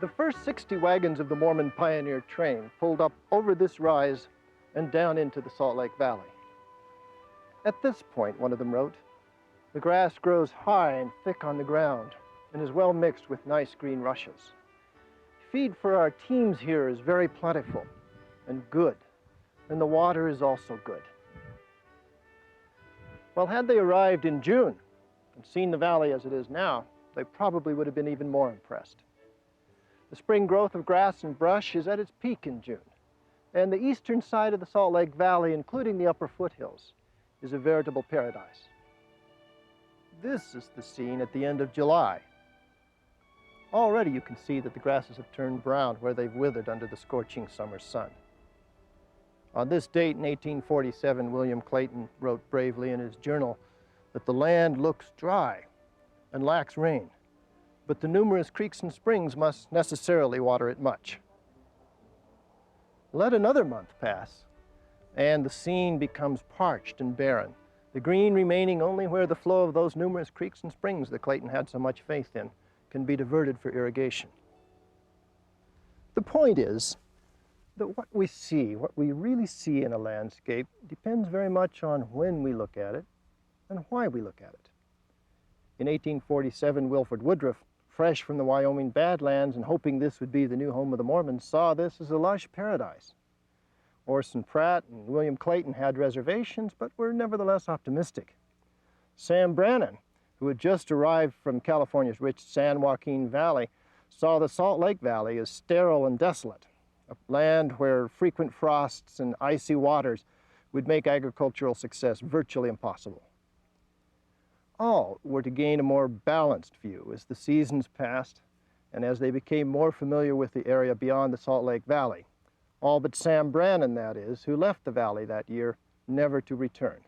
The first 60 wagons of the Mormon pioneer train pulled up over this rise and down into the Salt Lake Valley. At this point, one of them wrote, the grass grows high and thick on the ground and is well mixed with nice green rushes. Feed for our teams here is very plentiful and good, and the water is also good. Well, had they arrived in June and seen the valley as it is now, they probably would have been even more impressed. The spring growth of grass and brush is at its peak in June, and the eastern side of the Salt Lake Valley, including the upper foothills, is a veritable paradise. This is the scene at the end of July. Already you can see that the grasses have turned brown where they've withered under the scorching summer sun. On this date in 1847, William Clayton wrote bravely in his journal that the land looks dry and lacks rain, but the numerous creeks and springs must necessarily water it much. Let another month pass, and the scene becomes parched and barren, the green remaining only where the flow of those numerous creeks and springs that Clayton had so much faith in can be diverted for irrigation. The point is that what we really see in a landscape depends very much on when we look at it and why we look at it. In 1847, Wilford Woodruff, fresh from the Wyoming Badlands and hoping this would be the new home of the Mormons, saw this as a lush paradise. Orson Pratt and William Clayton had reservations, but were nevertheless optimistic. Sam Brannan, who had just arrived from California's rich San Joaquin Valley, saw the Salt Lake Valley as sterile and desolate, a land where frequent frosts and icy waters would make agricultural success virtually impossible. All were to gain a more balanced view as the seasons passed and as they became more familiar with the area beyond the Salt Lake Valley. All but Sam Brannan, that is, who left the valley that year, never to return.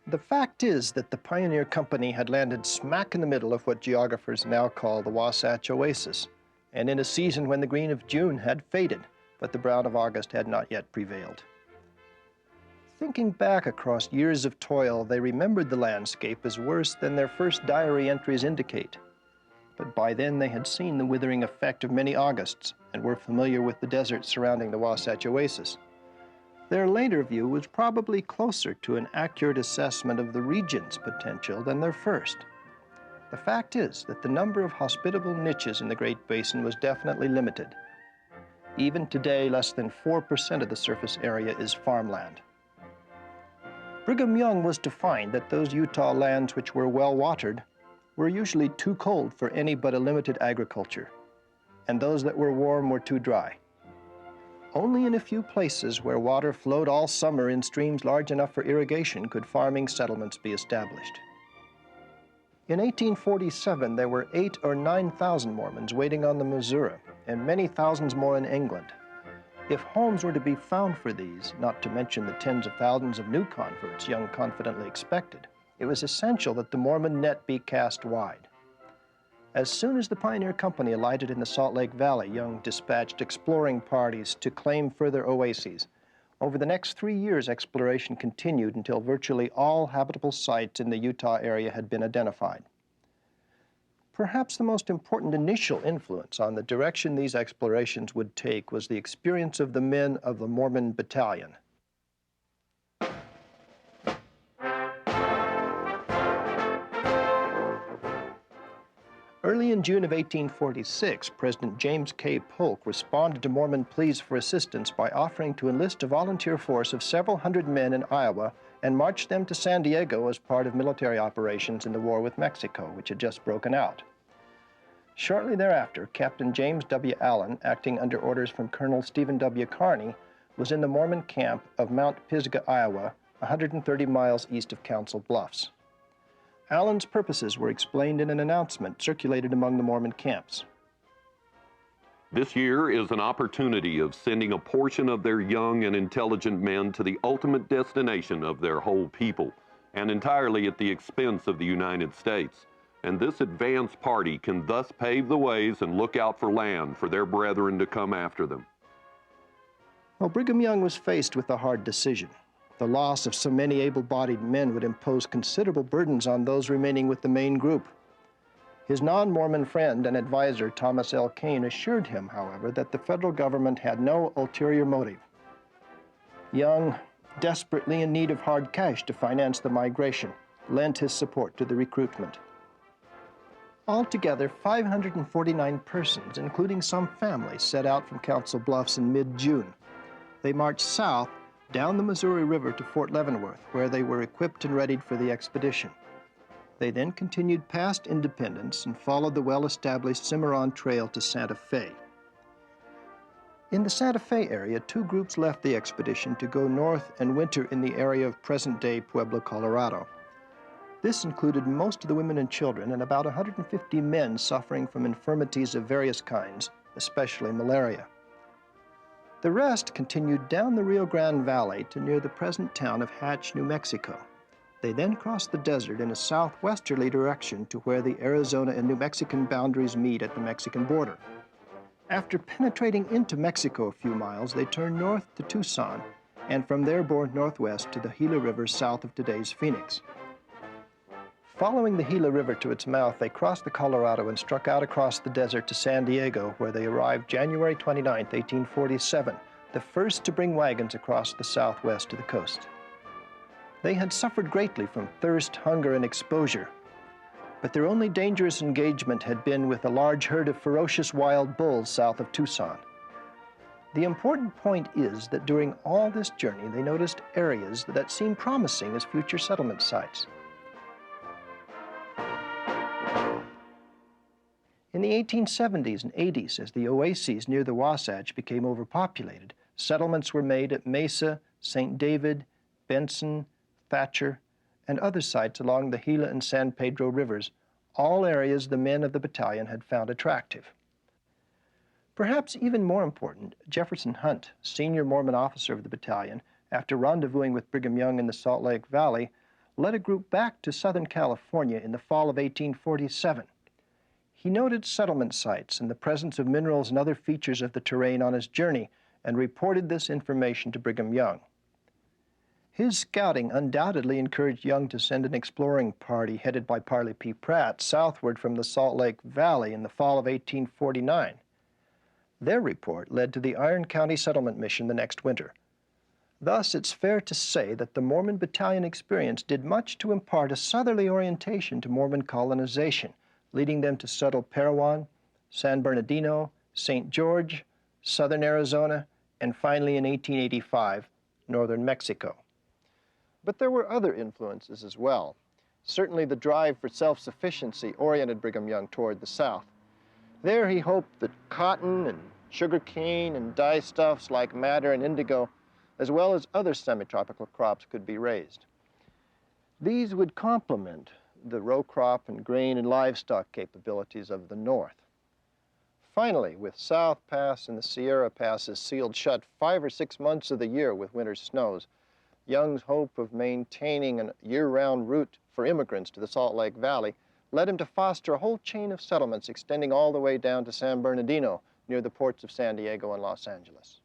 The fact is that the Pioneer Company had landed smack in the middle of what geographers now call the Wasatch Oasis, and in a season when the green of June had faded, but the brown of August had not yet prevailed. Thinking back across years of toil, they remembered the landscape as worse than their first diary entries indicate. But by then they had seen the withering effect of many Augusts and were familiar with the desert surrounding the Wasatch Oasis. Their later view was probably closer to an accurate assessment of the region's potential than their first. The fact is that the number of hospitable niches in the Great Basin was definitely limited. Even today, less than 4% of the surface area is farmland. Brigham Young was to find that those Utah lands which were well watered were usually too cold for any but a limited agriculture, and those that were warm were too dry. Only in a few places where water flowed all summer in streams large enough for irrigation could farming settlements be established. In 1847, there were 8,000 or 9,000 Mormons waiting on the Missouri, and many thousands more in England. If homes were to be found for these, not to mention the tens of thousands of new converts Young confidently expected, it was essential that the Mormon net be cast wide. As soon as the Pioneer Company alighted in the Salt Lake Valley, Young dispatched exploring parties to claim further oases. Over the next 3 years, exploration continued until virtually all habitable sites in the Utah area had been identified. Perhaps the most important initial influence on the direction these explorations would take was the experience of the men of the Mormon Battalion. Early in June of 1846, President James K. Polk responded to Mormon pleas for assistance by offering to enlist a volunteer force of several hundred men in Iowa and march them to San Diego as part of military operations in the war with Mexico, which had just broken out. Shortly thereafter, Captain James W. Allen, acting under orders from Colonel Stephen W. Kearney, was in the Mormon camp of Mount Pisgah, Iowa, 130 miles east of Council Bluffs. Allen's purposes were explained in an announcement circulated among the Mormon camps. This year is an opportunity of sending a portion of their young and intelligent men to the ultimate destination of their whole people, and entirely at the expense of the United States. And this advance party can thus pave the ways and look out for land for their brethren to come after them. Well, Brigham Young was faced with a hard decision. The loss of so many able-bodied men would impose considerable burdens on those remaining with the main group. His non-Mormon friend and advisor, Thomas L. Kane, assured him, however, that the federal government had no ulterior motive. Young, desperately in need of hard cash to finance the migration, lent his support to the recruitment. Altogether, 549 persons, including some families, set out from Council Bluffs in mid-June. They marched south down the Missouri River to Fort Leavenworth, where they were equipped and readied for the expedition. They then continued past Independence and followed the well-established Cimarron Trail to Santa Fe. In the Santa Fe area, two groups left the expedition to go north and winter in the area of present-day Pueblo, Colorado. This included most of the women and children and about 150 men suffering from infirmities of various kinds, especially malaria. The rest continued down the Rio Grande Valley to near the present town of Hatch, New Mexico. They then crossed the desert in a southwesterly direction to where the Arizona and New Mexican boundaries meet at the Mexican border. After penetrating into Mexico a few miles, they turned north to Tucson, and from there bore northwest to the Gila River south of today's Phoenix. Following the Gila River to its mouth, they crossed the Colorado and struck out across the desert to San Diego, where they arrived January 29, 1847, the first to bring wagons across the southwest to the coast. They had suffered greatly from thirst, hunger, and exposure, but their only dangerous engagement had been with a large herd of ferocious wild bulls south of Tucson. The important point is that during all this journey, they noticed areas that seemed promising as future settlement sites. In the 1870s and 80s, as the oases near the Wasatch became overpopulated, settlements were made at Mesa, St. David, Benson, Thatcher, and other sites along the Gila and San Pedro rivers, all areas the men of the battalion had found attractive. Perhaps even more important, Jefferson Hunt, senior Mormon officer of the battalion, after rendezvousing with Brigham Young in the Salt Lake Valley, led a group back to Southern California in the fall of 1847. He noted settlement sites and the presence of minerals and other features of the terrain on his journey and reported this information to Brigham Young. His scouting undoubtedly encouraged Young to send an exploring party headed by Parley P. Pratt southward from the Salt Lake Valley in the fall of 1849. Their report led to the Iron County Settlement Mission the next winter. Thus, it's fair to say that the Mormon battalion experience did much to impart a southerly orientation to Mormon colonization, leading them to settle Parowan, San Bernardino, St. George, southern Arizona, and finally in 1885, northern Mexico. But there were other influences as well. Certainly the drive for self-sufficiency oriented Brigham Young toward the south. There he hoped that cotton and sugarcane and dyestuffs like madder and indigo, as well as other semi-tropical crops, could be raised. These would complement the row crop and grain and livestock capabilities of the north. Finally, with South Pass and the Sierra Passes sealed shut 5 or 6 months of the year with winter snows, Young's hope of maintaining a year-round route for immigrants to the Salt Lake Valley led him to foster a whole chain of settlements extending all the way down to San Bernardino, near the ports of San Diego and Los Angeles.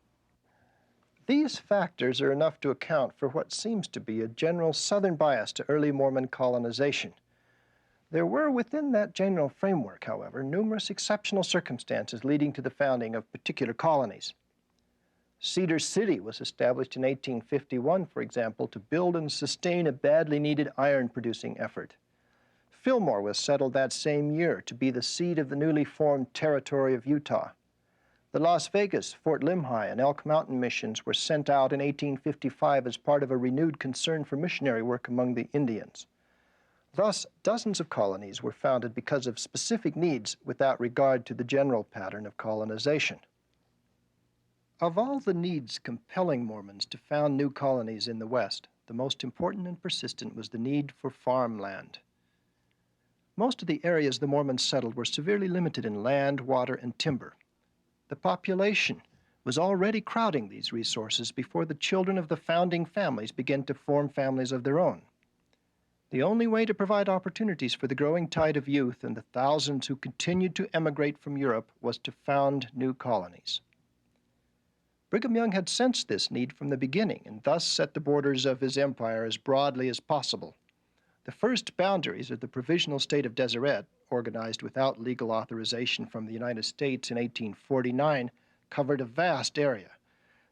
These factors are enough to account for what seems to be a general southern bias to early Mormon colonization. There were within that general framework, however, numerous exceptional circumstances leading to the founding of particular colonies. Cedar City was established in 1851, for example, to build and sustain a badly needed iron-producing effort. Fillmore was settled that same year to be the seat of the newly formed territory of Utah. The Las Vegas, Fort Limhi, and Elk Mountain missions were sent out in 1855 as part of a renewed concern for missionary work among the Indians. Thus, dozens of colonies were founded because of specific needs without regard to the general pattern of colonization. Of all the needs compelling Mormons to found new colonies in the West, the most important and persistent was the need for farmland. Most of the areas the Mormons settled were severely limited in land, water, and timber. The population was already crowding these resources before the children of the founding families began to form families of their own. The only way to provide opportunities for the growing tide of youth and the thousands who continued to emigrate from Europe was to found new colonies. Brigham Young had sensed this need from the beginning and thus set the borders of his empire as broadly as possible. The first boundaries of the Provisional State of Deseret, organized without legal authorization from the United States in 1849, covered a vast area.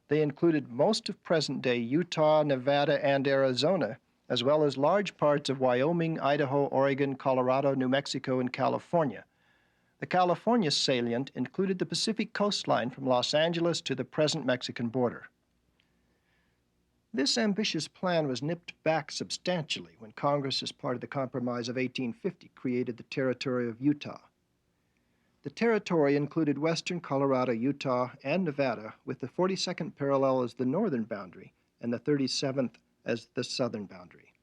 They included most of present-day Utah, Nevada, and Arizona, as well as large parts of Wyoming, Idaho, Oregon, Colorado, New Mexico, and California. The California salient included the Pacific coastline from Los Angeles to the present Mexican border. This ambitious plan was nipped back substantially when Congress, as part of the Compromise of 1850, created the Territory of Utah. The territory included western Colorado, Utah, and Nevada, with the 42nd parallel as the northern boundary and the 37th as the southern boundary.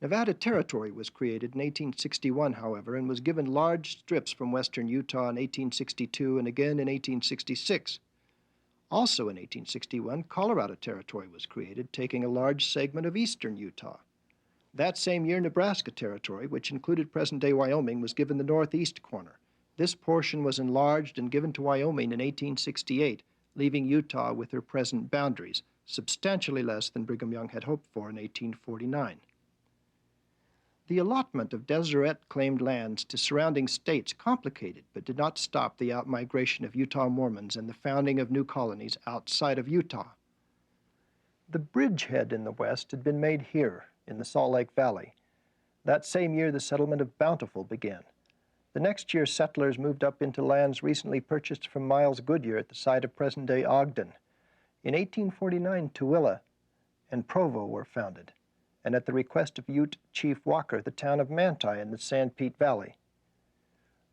Nevada Territory was created in 1861, however, and was given large strips from western Utah in 1862 and again in 1866. Also in 1861, Colorado Territory was created, taking a large segment of eastern Utah. That same year, Nebraska Territory, which included present-day Wyoming, was given the northeast corner. This portion was enlarged and given to Wyoming in 1868, leaving Utah with her present boundaries, substantially less than Brigham Young had hoped for in 1849. The allotment of Deseret-claimed lands to surrounding states complicated but did not stop the outmigration of Utah Mormons and the founding of new colonies outside of Utah. The bridgehead in the west had been made here, in the Salt Lake Valley. That same year, the settlement of Bountiful began. The next year, settlers moved up into lands recently purchased from Miles Goodyear at the site of present-day Ogden. In 1849, Tooele and Provo were founded, and at the request of Ute Chief Walker, the town of Manti in the Sanpete Valley.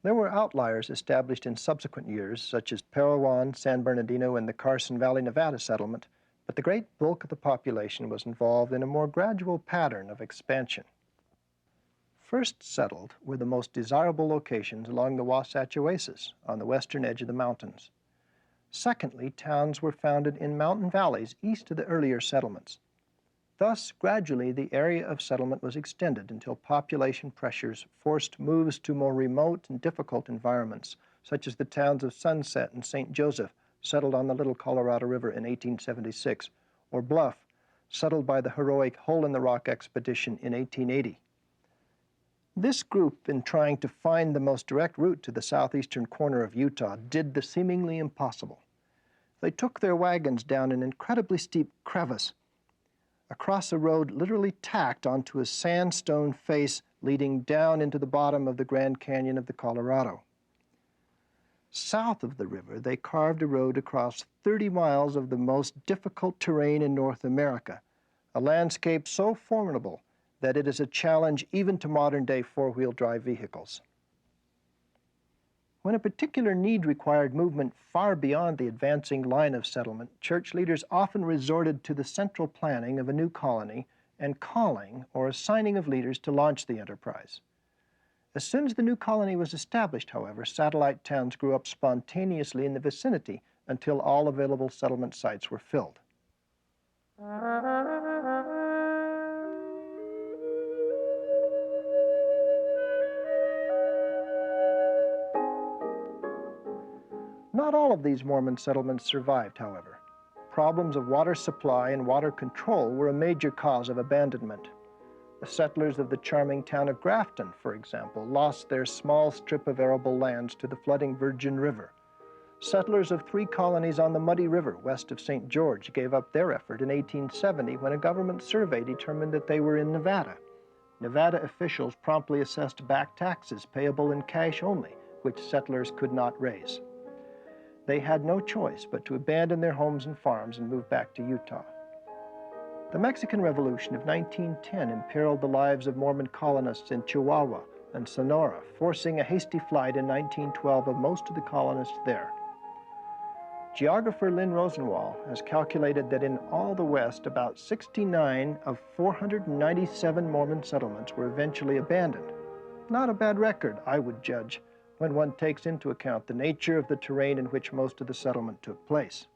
There were outliers established in subsequent years, such as Parowan, San Bernardino, and the Carson Valley, Nevada settlement, but the great bulk of the population was involved in a more gradual pattern of expansion. First settled were the most desirable locations along the Wasatch Oasis on the western edge of the mountains. Secondly, towns were founded in mountain valleys east of the earlier settlements. Thus, gradually, the area of settlement was extended until population pressures forced moves to more remote and difficult environments, such as the towns of Sunset and St. Joseph, settled on the Little Colorado River in 1876, or Bluff, settled by the heroic Hole-in-the-Rock expedition in 1880. This group, in trying to find the most direct route to the southeastern corner of Utah, did the seemingly impossible. They took their wagons down an incredibly steep crevice, across a road literally tacked onto a sandstone face leading down into the bottom of the Grand Canyon of the Colorado. South of the river, they carved a road across 30 miles of the most difficult terrain in North America, a landscape so formidable that it is a challenge even to modern-day four-wheel drive vehicles. When a particular need required movement far beyond the advancing line of settlement, church leaders often resorted to the central planning of a new colony and calling or assigning of leaders to launch the enterprise. As soon as the new colony was established, however, satellite towns grew up spontaneously in the vicinity until all available settlement sites were filled. Not all of these Mormon settlements survived, however. Problems of water supply and water control were a major cause of abandonment. The settlers of the charming town of Grafton, for example, lost their small strip of arable lands to the flooding Virgin River. Settlers of 3 colonies on the Muddy River west of St. George gave up their effort in 1870 when a government survey determined that they were in Nevada. Nevada officials promptly assessed back taxes payable in cash only, which settlers could not raise. They had no choice but to abandon their homes and farms and move back to Utah. The Mexican Revolution of 1910 imperiled the lives of Mormon colonists in Chihuahua and Sonora, forcing a hasty flight in 1912 of most of the colonists there. Geographer Lynn Rosenwald has calculated that in all the West, about 69 of 497 Mormon settlements were eventually abandoned. Not a bad record, I would judge, when one takes into account the nature of the terrain in which most of the settlement took place.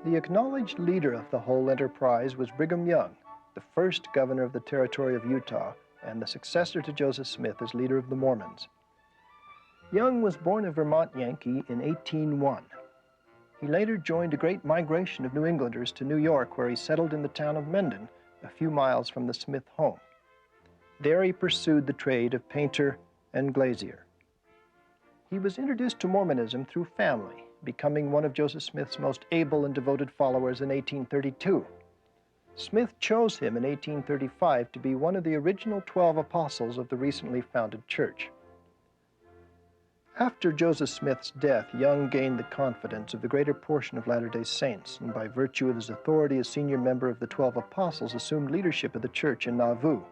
The acknowledged leader of the whole enterprise was Brigham Young, the first governor of the Territory of Utah and the successor to Joseph Smith as leader of the Mormons. Young was born a Vermont Yankee in 1801. He later joined a great migration of New Englanders to New York, where he settled in the town of Mendon, a few miles from the Smith home. There he pursued the trade of painter and glazier. He was introduced to Mormonism through family, becoming one of Joseph Smith's most able and devoted followers in 1832. Smith chose him in 1835 to be one of the original 12 apostles of the recently founded church. After Joseph Smith's death, Young gained the confidence of the greater portion of Latter-day Saints, and by virtue of his authority as senior member of the 12 apostles, assumed leadership of the church in Nauvoo.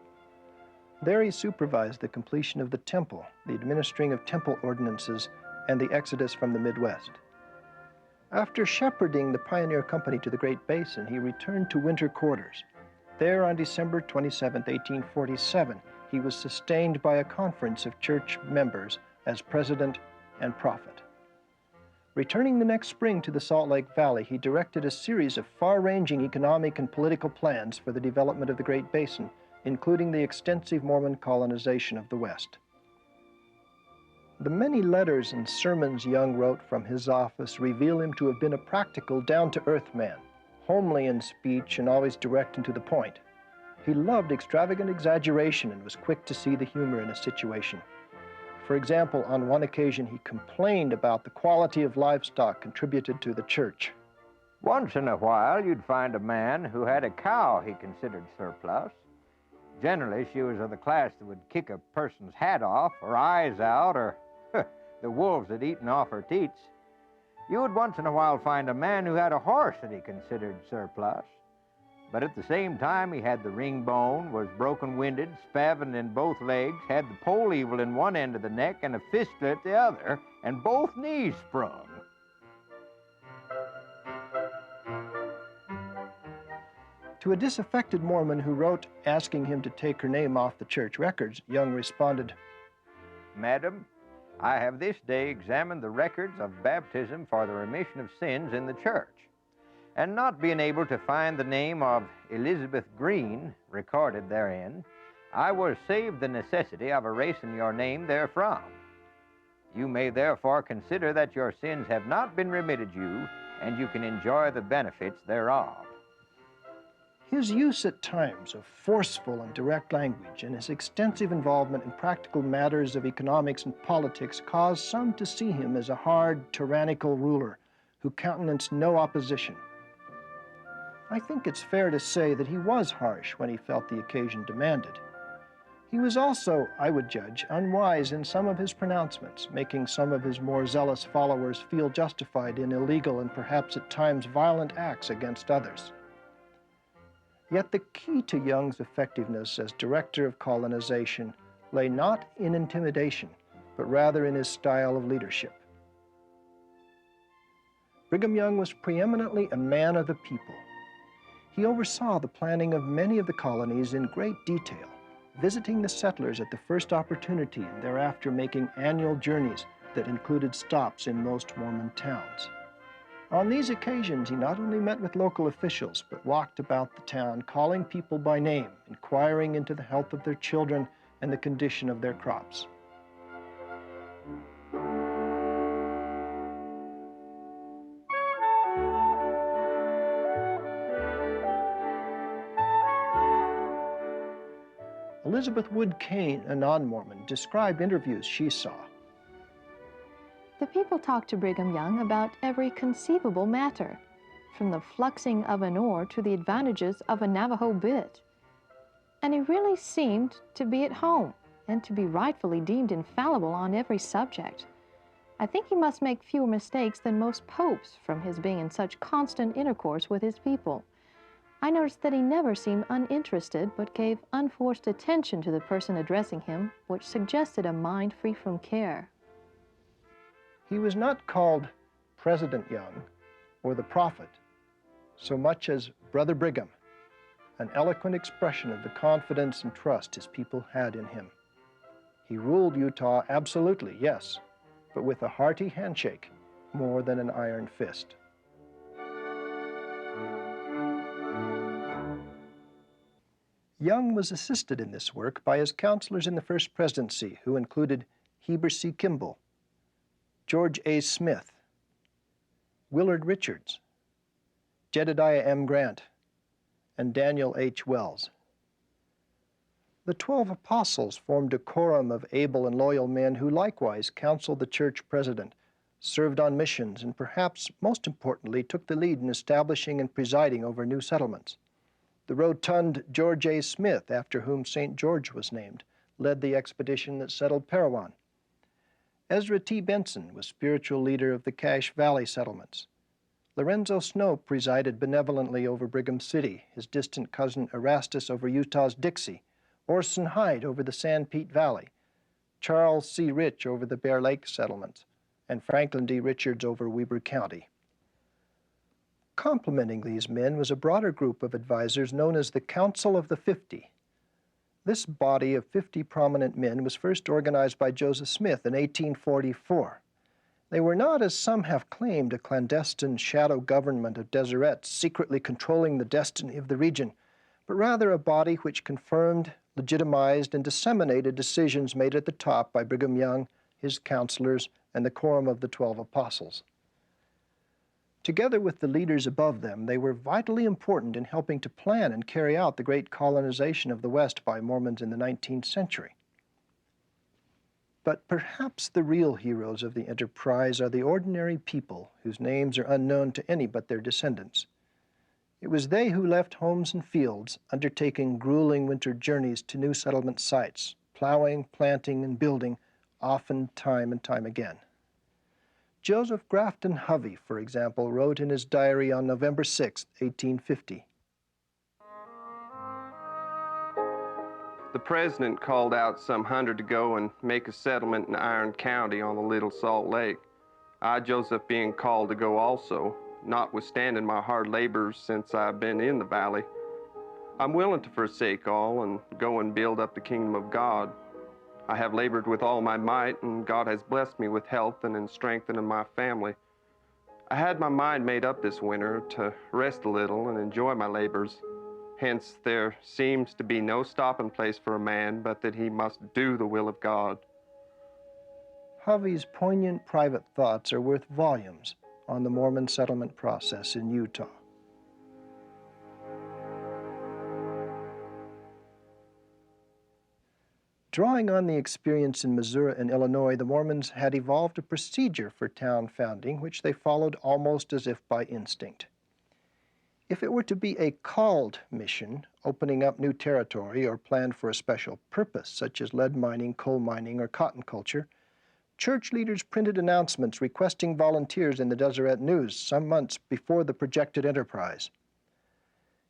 There he supervised the completion of the temple, the administering of temple ordinances, and the exodus from the Midwest. After shepherding the pioneer company to the Great Basin, he returned to winter quarters. There, on December 27, 1847, he was sustained by a conference of church members as president and prophet. Returning the next spring to the Salt Lake Valley, he directed a series of far-ranging economic and political plans for the development of the Great Basin, including the extensive Mormon colonization of the West. The many letters and sermons Young wrote from his office reveal him to have been a practical, down-to-earth man, homely in speech and always direct and to the point. He loved extravagant exaggeration and was quick to see the humor in a situation. For example, on one occasion, he complained about the quality of livestock contributed to the church. Once in a while, you'd find a man who had a cow he considered surplus. Generally, she was of the class that would kick a person's hat off, or eyes out, or the wolves had eaten off her teats. You would once in a while find a man who had a horse that he considered surplus. But at the same time, he had the ring bone, was broken-winded, spavined in both legs, had the pole evil in one end of the neck and a fistula at the other, and both knees sprung. To a disaffected Mormon who wrote asking him to take her name off the church records, Young responded, "Madam, I have this day examined the records of baptism for the remission of sins in the church, and not being able to find the name of Elizabeth Green recorded therein, I was saved the necessity of erasing your name therefrom. You may therefore consider that your sins have not been remitted you, and you can enjoy the benefits thereof." His use at times of forceful and direct language and his extensive involvement in practical matters of economics and politics caused some to see him as a hard, tyrannical ruler who countenanced no opposition. I think it's fair to say that he was harsh when he felt the occasion demanded. He was also, I would judge, unwise in some of his pronouncements, making some of his more zealous followers feel justified in illegal and perhaps at times violent acts against others. Yet the key to Young's effectiveness as director of colonization lay not in intimidation, but rather in his style of leadership. Brigham Young was preeminently a man of the people. He oversaw the planning of many of the colonies in great detail, visiting the settlers at the first opportunity and thereafter making annual journeys that included stops in most Mormon towns. On these occasions, he not only met with local officials, but walked about the town, calling people by name, inquiring into the health of their children and the condition of their crops. Elizabeth Wood Kane, a non-Mormon, described interviews she saw. The people talked to Brigham Young about every conceivable matter, from the fluxing of an oar to the advantages of a Navajo bit. And he really seemed to be at home and to be rightfully deemed infallible on every subject. I think he must make fewer mistakes than most popes from his being in such constant intercourse with his people. I noticed that he never seemed uninterested, but gave unforced attention to the person addressing him, which suggested a mind free from care. He was not called President Young or the Prophet so much as Brother Brigham, an eloquent expression of the confidence and trust his people had in him. He ruled Utah absolutely, yes, but with a hearty handshake more than an iron fist. Young was assisted in this work by his counselors in the First Presidency, who included Heber C. Kimball, George A. Smith, Willard Richards, Jedediah M. Grant, and Daniel H. Wells. The 12 apostles formed a quorum of able and loyal men who likewise counseled the church president, served on missions, and perhaps most importantly took the lead in establishing and presiding over new settlements. The rotund George A. Smith, after whom St. George was named, led the expedition that settled Parowan. Ezra T. Benson was spiritual leader of the Cache Valley settlements. Lorenzo Snow presided benevolently over Brigham City, his distant cousin Erastus over Utah's Dixie, Orson Hyde over the San Pete Valley, Charles C. Rich over the Bear Lake settlements, and Franklin D. Richards over Weber County. Complementing these men was a broader group of advisors known as the Council of the 50. This body of 50 prominent men was first organized by Joseph Smith in 1844. They were not, as some have claimed, a clandestine shadow government of Deserets secretly controlling the destiny of the region, but rather a body which confirmed, legitimized, and disseminated decisions made at the top by Brigham Young, his counselors, and the quorum of the 12 apostles. Together with the leaders above them, they were vitally important in helping to plan and carry out the great colonization of the West by Mormons in the 19th century. But perhaps the real heroes of the enterprise are the ordinary people whose names are unknown to any but their descendants. It was they who left homes and fields, undertaking grueling winter journeys to new settlement sites, plowing, planting, and building, often time and time again. Joseph Grafton Hovey, for example, wrote in his diary on November 6, 1850, "The president called out some 100 to go and make a settlement in Iron County on the Little Salt Lake. I, Joseph, being called to go also, notwithstanding my hard labors since I've been in the valley. I'm willing to forsake all and go and build up the kingdom of God. I have labored with all my might, and God has blessed me with health and in strengthening my family. I had my mind made up this winter to rest a little and enjoy my labors. Hence, there seems to be no stopping place for a man but that he must do the will of God." Hovey's poignant private thoughts are worth volumes on the Mormon settlement process in Utah. Drawing on the experience in Missouri and Illinois, the Mormons had evolved a procedure for town founding which they followed almost as if by instinct. If it were to be a called mission, opening up new territory or planned for a special purpose, such as lead mining, coal mining, or cotton culture, church leaders printed announcements requesting volunteers in the Deseret News some months before the projected enterprise.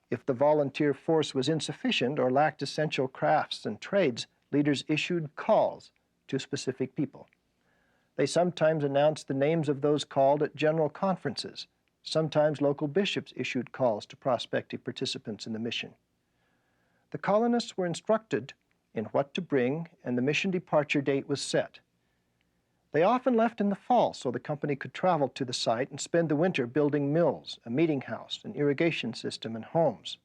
If the volunteer force was insufficient or lacked essential crafts and trades, leaders issued calls to specific people. They sometimes announced the names of those called at general conferences. Sometimes local bishops issued calls to prospective participants in the mission. The colonists were instructed in what to bring, and the mission departure date was set. They often left in the fall so the company could travel to the site and spend the winter building mills, a meeting house, an irrigation system, and homes.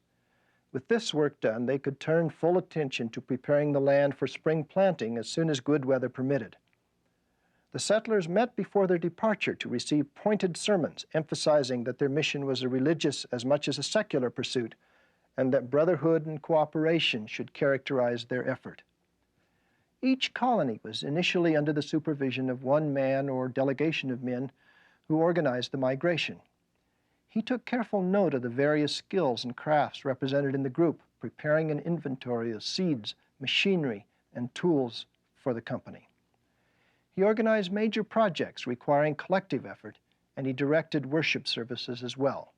With this work done, they could turn full attention to preparing the land for spring planting as soon as good weather permitted. The settlers met before their departure to receive pointed sermons emphasizing that their mission was a religious as much as a secular pursuit, and that brotherhood and cooperation should characterize their effort. Each colony was initially under the supervision of one man or delegation of men who organized the migration. He took careful note of the various skills and crafts represented in the group, preparing an inventory of seeds, machinery, and tools for the company. He organized major projects requiring collective effort, and he directed worship services as well.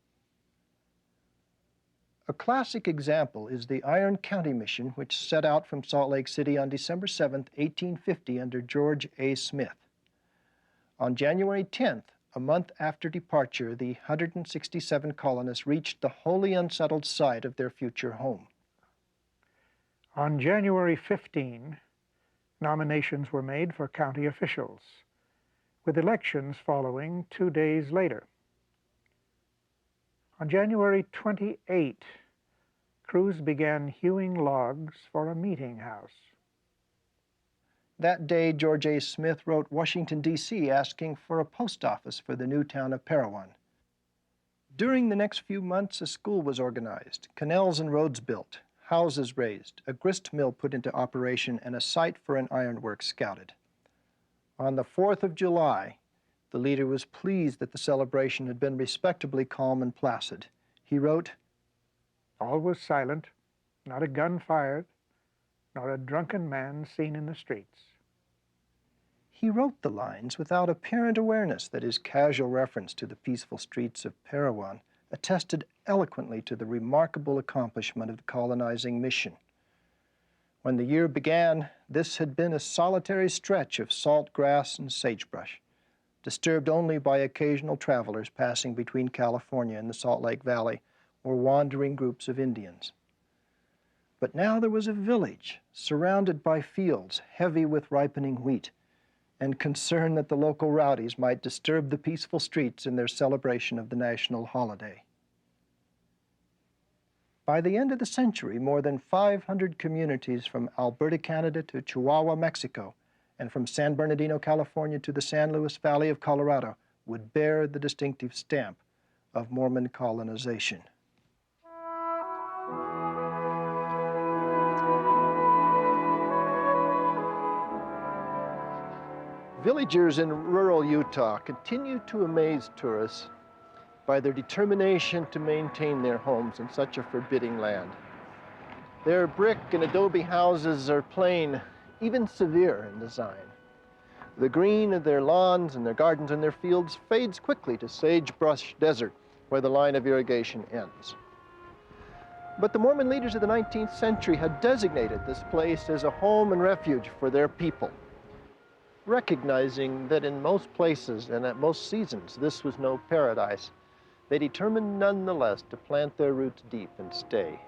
A classic example is the Iron County Mission, which set out from Salt Lake City on December 7, 1850, under George A. Smith. On January 10th, a month after departure, the 167 colonists reached the wholly unsettled site of their future home. On January 15, nominations were made for county officials, with elections following 2 days later. On January 28, crews began hewing logs for a meeting house. That day, George A. Smith wrote Washington, D.C., asking for a post office for the new town of Parowan. During the next few months, a school was organized, canals and roads built, houses raised, a grist mill put into operation, and a site for an ironworks scouted. On the 4th of July, the leader was pleased that the celebration had been respectably calm and placid. He wrote, All was silent, not a gun fired, nor a drunken man seen in the streets. He wrote the lines without apparent awareness that his casual reference to the peaceful streets of Parowan attested eloquently to the remarkable accomplishment of the colonizing mission. When the year began, this had been a solitary stretch of salt grass and sagebrush, disturbed only by occasional travelers passing between California and the Salt Lake Valley, or wandering groups of Indians. But now there was a village surrounded by fields heavy with ripening wheat, and concern that the local rowdies might disturb the peaceful streets in their celebration of the national holiday. By the end of the century, more than 500 communities from Alberta, Canada to Chihuahua, Mexico, and from San Bernardino, California to the San Luis Valley of Colorado would bear the distinctive stamp of Mormon colonization. Villagers in rural Utah continue to amaze tourists by their determination to maintain their homes in such a forbidding land. Their brick and adobe houses are plain, even severe in design. The green of their lawns and their gardens and their fields fades quickly to sagebrush desert, where the line of irrigation ends. But the Mormon leaders of the 19th century had designated this place as a home and refuge for their people, recognizing that in most places and at most seasons this was no paradise. They determined nonetheless to plant their roots deep and stay.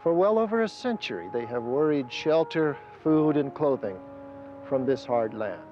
For well over a century, they have worried shelter, food, and clothing from this hard land.